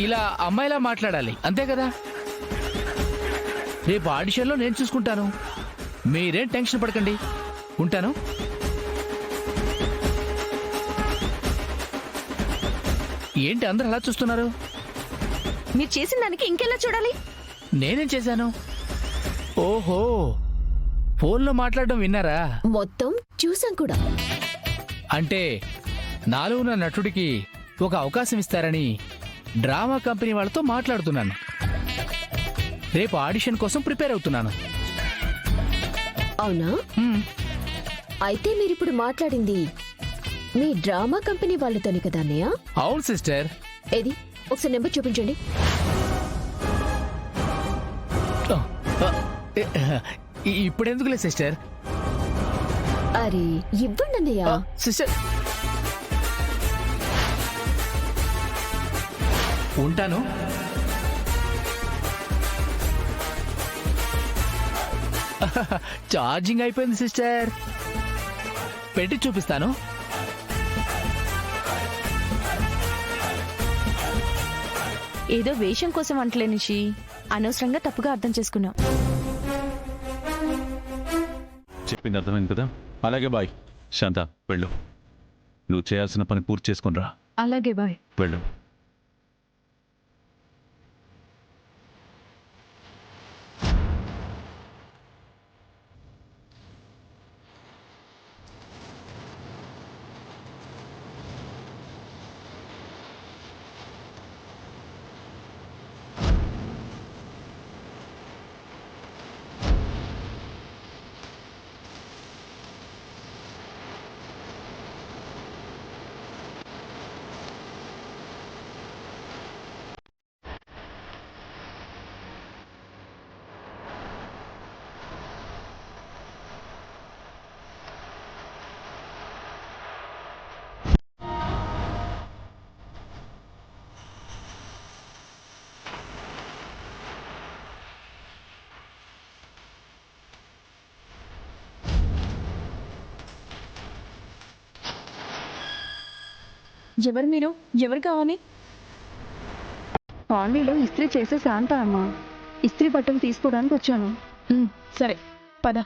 ఇలా అమ్మాయిలా మాట్లాడాలి, అంతే కదా? రేపు ఆడిషన్లో నేను చూసుకుంటాను, మీరేం టెన్షన్ పడకండి. ఉంటాను. ఏంటి అందరూ అలా చూస్తున్నారు? మీరు చేసిన దానికి ఇంకెలా చూడాలి? నేనేం చేశాను? ఓహో, ఫోన్లో మాట్లాడడం విన్నారా? మొత్తం చూసాం కూడా. అంటే నాలో ఉన్న నటుడికి ఒక అవకాశం ఇస్తారని డ్రామా కంపెనీ వాళ్ళతో మాట్లాడుతున్నాను. రేపు ఆడిషన్ కోసం ప్రిపేర్ అవుతున్నాను. అవునా? అయితే మీరిప్పుడు మాట్లాడింది మీ డ్రామా కంపెనీ వాళ్ళతోనే కదా అన్నయ్య? అవును సిస్టర్. ఏది ఒకసారి నెంబర్ చూపించండి. ఇప్పుడెందుకులే సిస్టర్. అరే ఇవ్వండి అన్నయ్య. సిస్టర్ ఉంటాను. ఛార్జింగ్ అయిపోయింది సిస్టర్, పెట్టి చూపిస్తాను. ఏదో వేషం కోసం అంటలే నిషి, అనవసరంగా తప్పుగా అర్థం చేసుకున్నావు. చెప్పింది అర్థమైంది కదా? అలాగే బాయ్. శాంత వెళ్ళు, నువ్వు చేయాల్సిన పని పూర్తి చేసుకుని రా. అలాగే బాయ్. వెళ్ళు. ఎవరు మీరు? ఎవరు కావాలి? కాలనీలో ఇస్త్రీ చేసే శాంత అమ్మా. ఇస్త్రీ బట్టలు తీసుకోవడానికి వచ్చాను. సరే పద.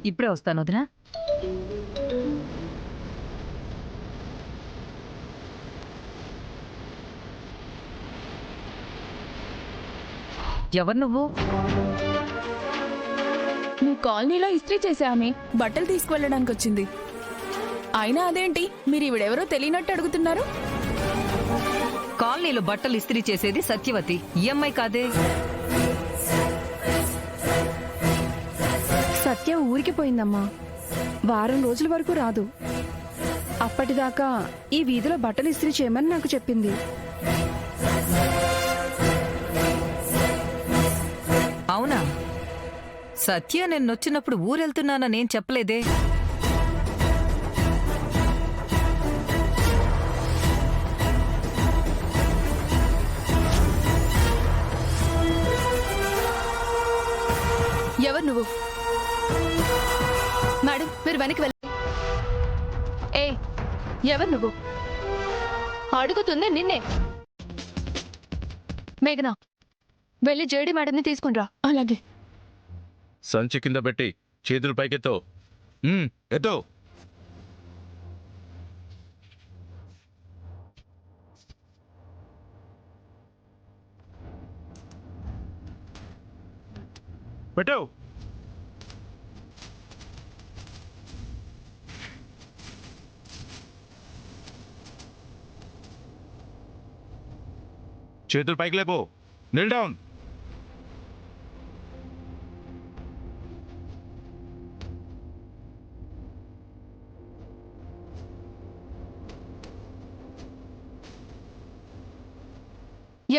ఇప్పుడే వస్తాను వదినా. ఎవరు నువ్వు? మీ కాలనీలో ఇస్త్రీ చేసే ఆమె బట్టలు తీసుకువెళ్ళడానికి వచ్చింది. అయినా అదేంటి మీరు ఈవిడెవరో తెలియనట్టు అడుగుతున్నారు? కాలనీలో బట్టలు ఇస్త్రీ చేసేది సత్యవతి, ఈఎంఐ కాదే. సత్య ఊరికి పోయిందమ్మా, వారం రోజుల వరకు రాదు. అప్పటిదాకా ఈ వీధిలో బట్టలు ఇస్త్రీ చేయమని నాకు చెప్పింది. అవునా? సత్య నిన్నొచ్చినప్పుడు ఊరెళ్తున్నానా నేను చెప్పలేదే. ఎవరు నువ్వు? మేడం మీరు వెనక్కి వెళ్ళ. ఏ ఎవరు నువ్వు? అడుగుతుంది నిన్నే. మేఘనా వెళ్ళి జేడి మేడంని తీసుకునిరా. అలాగే. సంచి కింద పెట్టి చేతులు పైకెత్తో. ఎత్తో. పెట్టావు. చేతులు పైకి లేపో. నిల్ డౌన్.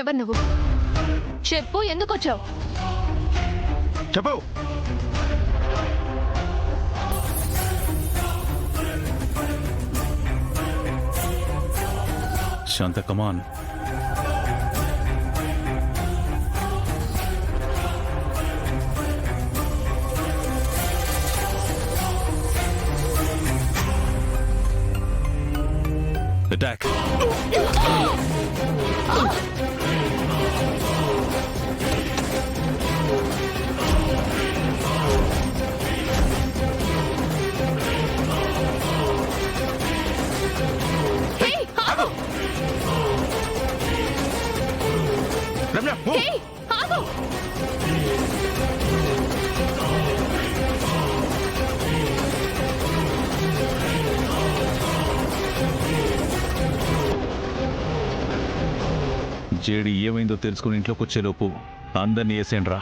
ఎవరు నువ్వు? చెప్పు, ఎందుకు వచ్చావు? చెప్పు. శాంత కమాన్. అటాక్. రమ్య, move. జేడి ఏమైందో తెలుసుకుని ఇంట్లోకి వచ్చేలోపు అందరినీ వేసేయండి రా.